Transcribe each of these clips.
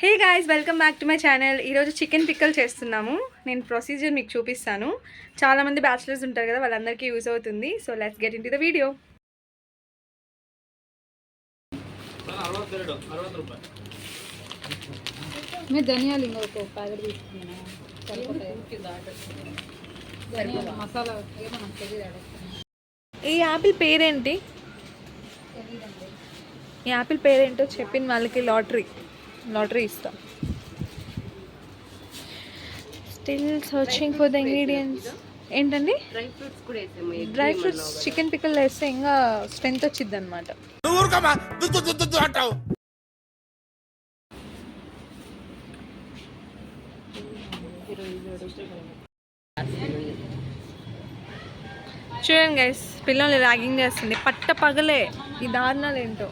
Hey guys, welcome back to my channel. ఈరోజు chicken pickle చేస్తున్నాము. నేను ప్రొసీజర్ మీకు చూపిస్తాను. చాలామంది బ్యాచిలర్స్ ఉంటారు కదా, వాళ్ళందరికీ యూజ్ అవుతుంది. So let's get in to the video. मैं धनियाలు ఇంకొక ప్యాకెట్ తీసుకున్నాను. ధనియాలు మసాలా ఏమన్నా తెలియదు. ఈ యాపిల్ పేరేంటి? ఈ యాపిల్ పేరేంటో చెప్పిన వాళ్ళకి లాటరీ ఇస్తాం. Still searching for the ingredients. ఏంటండి? డ్రై ఫ్రూట్స్ చికెన్ పిక్కల్ వేస్తే ఇంకా స్ట్రెంత్ వచ్చింది అనమాట. చూడండి గైస్, పిల్లల్ని ర్యాగింగ్ చేస్తుంది పట్ట పగలే. ఈ దారుణాలు ఏంటో.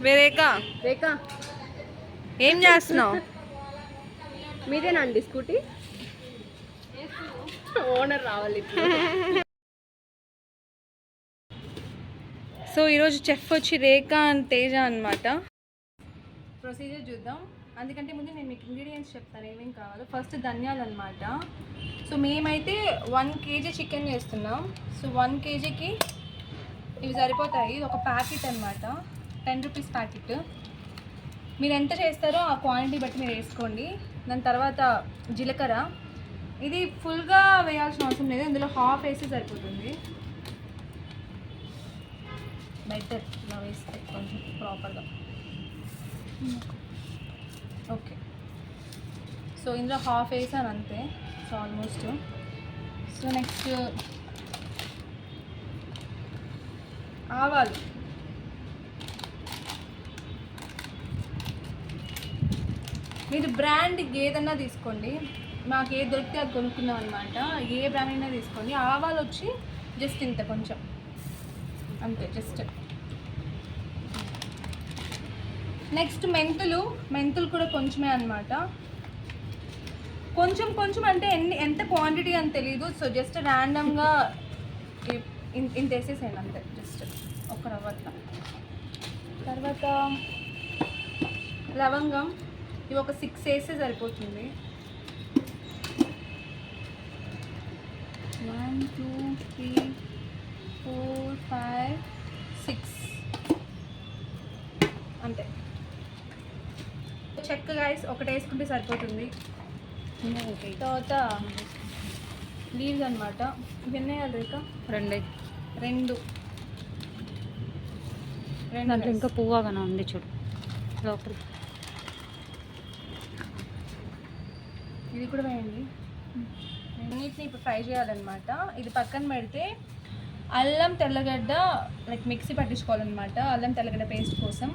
రేఖా ఏం చేస్తున్నావు? మీదేనండి స్కూటీ? ఓనర్ రావాలి. సో ఈరోజు చెఫ్ వచ్చి రేఖా అండ్ తేజ అనమాట. ప్రొసీజర్ చూద్దాం. అందుకంటే ముందు నేను మీకు ఇంగ్రీడియంట్స్ చెప్తాను ఏమేమి కావాలో. ఫస్ట్ ధనియాలు అనమాట. సో మేమైతే 1 kg చికెన్ చేస్తున్నాం. సో 1 kgకి ఇవి సరిపోతాయి. ఇది ఒక ప్యాకెట్ అనమాట, 10 రూపీస్ ప్యాకెట్. మీరు ఎంత చేస్తారో ఆ క్వాంటిటీ బట్టి మీరు వేసుకోండి. దాని తర్వాత జీలకర్ర. ఇది ఫుల్గా వేయాల్సిన అవసరం లేదు, ఇందులో హాఫ్ వేసి సరిపోతుంది. బెటర్ ఇలా వేస్తే కొంచెం ప్రాపర్గా. ఓకే, సో ఇందులో హాఫ్ వేసాను అంతే. So almost. సో నెక్స్ట్ ఆవాలు. మీరు బ్రాండ్ ఏదన్నా తీసుకోండి, మాకు ఏది దొరికితే అది కొనుక్కున్నాం అనమాట. ఏ బ్రాండ్ అయినా తీసుకోండి. ఆవాలు వచ్చి జస్ట్ ఇంత కొంచెం అంతే, జస్ట్. నెక్స్ట్ మెంతులు కూడా కొంచెమే అనమాట. కొంచెం అంటే ఎంత క్వాంటిటీ అని తెలీదు. సో జస్ట్ ర్యాండమ్గా ఇంత వేసేసేయండి అంతే, జస్ట్ ఒక రవ్వట్ల. తర్వాత లవంగం, ఇవి ఒక 6 వేస్తే సరిపోతుంది. 1 2 3 4 5 6 అంతే. చెక్క గాయస్ ఒకటి వేసుకుంటే సరిపోతుంది. తర్వాత లీవ్స్ అనమాట. ఇవన్నీ వేయాలి రేఖ? రెండు దాంట్లో ఇంకా పువ్వుగానే ఉంది చూడు లోపల. ఇది కూడా వేయండి. అన్నిటిని ఇప్పుడు ఫ్రై చేయాలన్నమాట. ఇది పక్కన పెడితే అల్లం తెల్లగడ్డ లైక్ మిక్సీ పట్టించుకోవాలన్నమాట, అల్లం తెల్లగడ్డ పేస్ట్ కోసం.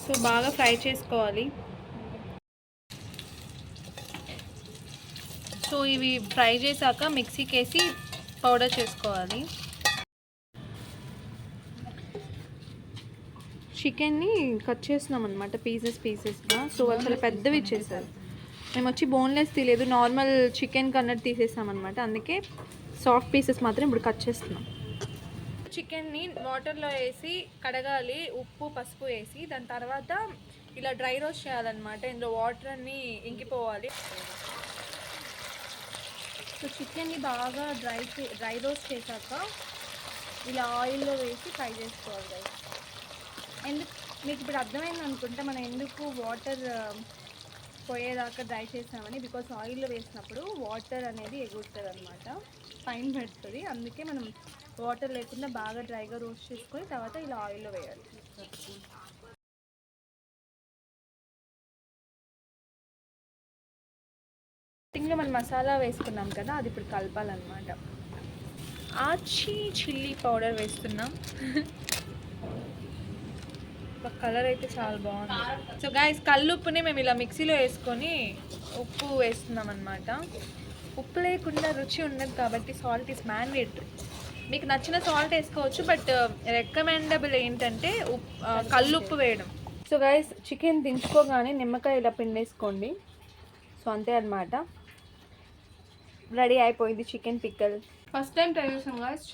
సో బాగా ఫ్రై చేసుకోవాలి. సో ఇవి ఫ్రై చేశాక మిక్సీకి వేసి పౌడర్ చేసుకోవాలి. చికెన్ని కట్ చేస్తున్నాం అనమాట పీసెస్గా. సో వాళ్ళు చాలా పెద్దవి ఇచ్చేసారు. మేము వచ్చి బోన్లెస్ తీయలేదు, నార్మల్ చికెన్ కన్నట్టు తీసేసాం అనమాట. అందుకే సాఫ్ట్ పీసెస్ మాత్రం ఇప్పుడు కట్ చేస్తున్నాం. చికెన్ని వాటర్లో వేసి కడగాలి, ఉప్పు పసుపు వేసి. దాని తర్వాత ఇలా డ్రై రోస్ట్ చేయాలన్నమాట. ఇందులో వాటర్ అన్నీ ఇంకిపోవాలి. సో చికెన్ని బాగా డ్రై రోస్ట్ చేశాక ఇలా ఆయిల్లో వేసి ఫ్రై చేసుకోవాలి. మీకు ఇప్పుడు అర్థమైంది అనుకుంటా మనం ఎందుకు వాటర్ పోయేదాకా డ్రై చేసామని. బికాస్ ఆయిల్లో వేసినప్పుడు వాటర్ అనేది ఎగురుతుంది అనమాట, పైన పెడుతుంది. అందుకే మనం వాటర్ లేకుండా బాగా డ్రైగా రోస్ట్ చేసుకొని తర్వాత ఇలా ఆయిల్లో వేయాలి. స్టార్టింగ్లో మనం మసాలా వేసుకున్నాం కదా, అది ఇప్పుడు కలపాలన్నమాట. ఆచి చిల్లీ పౌడర్ వేస్తున్నాం. కలర్ అయితే చాలా బాగుంది. సో గాయస్, కల్లుప్పుని మేము ఇలా మిక్సీలో వేసుకొని ఉప్పు వేస్తున్నాం అనమాట. ఉప్పు లేకుండా రుచి ఉండదు కాబట్టి సాల్ట్ ఈస్ మ్యాండేటరీ. మీకు నచ్చిన సాల్ట్ వేసుకోవచ్చు, బట్ రికమెండబుల్ ఏంటంటే కల్లుప్పు వేయడం. సో గాయస్, చికెన్ దించుకోగానే నిమ్మకాయ ఇలా పిండేసుకోండి. సో అంతే అనమాట, రెడీ అయిపోయింది chicken pickle. First time try చేసాం గాయస్,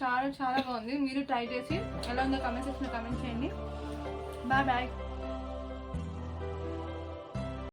చాలా బాగుంది. మీరు ట్రై చేసి ఎలా ఉందో కామెంట్ సెక్షన్లో కామెంట్ చేయండి. Bye bye.